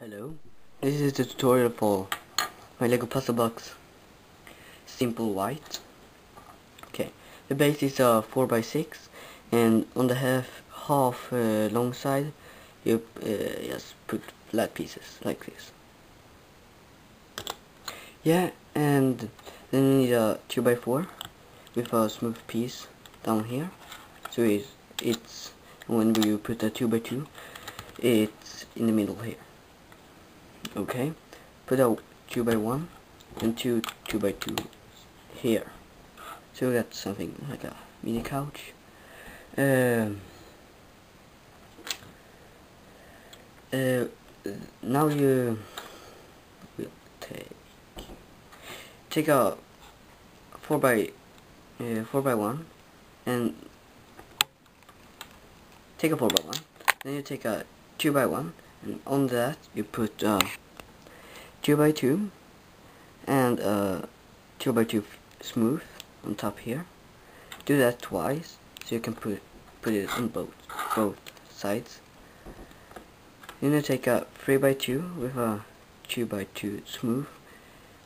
Hello, this is the tutorial for my Lego puzzle box Simple White. Okay, the base is 4x6, and on the half long side you just put flat pieces like this. Yeah, and then you need a 2x4 with a smooth piece down here. So it's when you put a 2x2, it's in the middle here. Okay, put a 2x1 and two 2x2 here. So that's something like a mini couch. Now you will take a 4x1 and take a 4x1. Then you take a 2x1 and on that you put 2x2 and 2x2 smooth on top here. Do that twice so you can put it on both sides. Then you take a 3x2 with a 2x2 smooth,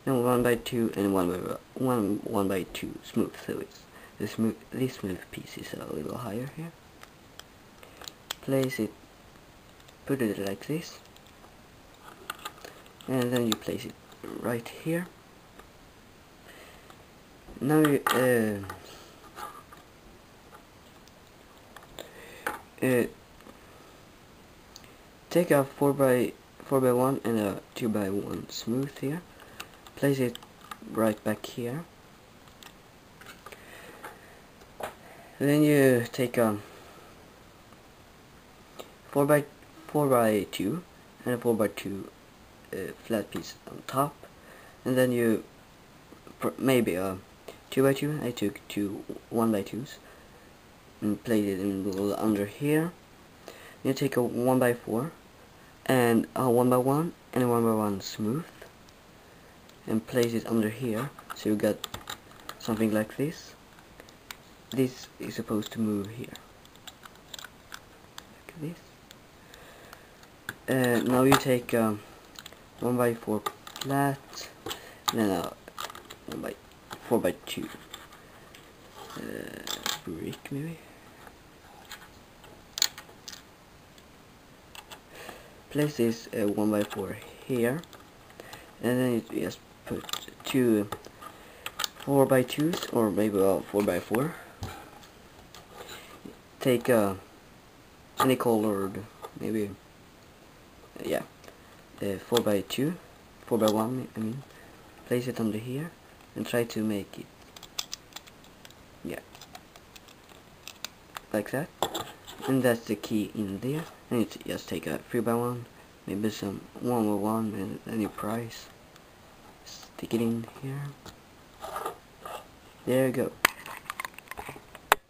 then 1x2 and 1x2 smooth. So it's this smooth piece is a little higher here. Place it, put it like this, and then you place it right here. Now you take a 4x1 and a 2x1 smooth here. Place it right back here. Then you take a 4x2 and a 4x2 flat piece on top, and then you maybe a 2x2. I took two 1x2s and placed it in the middle under here. You take a 1x4 and a 1x1 and a 1x1 smooth and place it under here, so you got something like this. This is supposed to move here like this. Now you take 1x4 flat and then a 4x2 brick maybe. Place this 1x4 here, and then you just put two 4x2s or maybe a 4x4. Take any colored, maybe, yeah, 4x2, 4x1 I mean. Place it under here and try to make it, yeah, like that. And that's the key in there. And you just take a 3x1, maybe some 1x1 and any price. Stick it in here. There you go.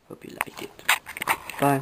Hope you liked it. Bye.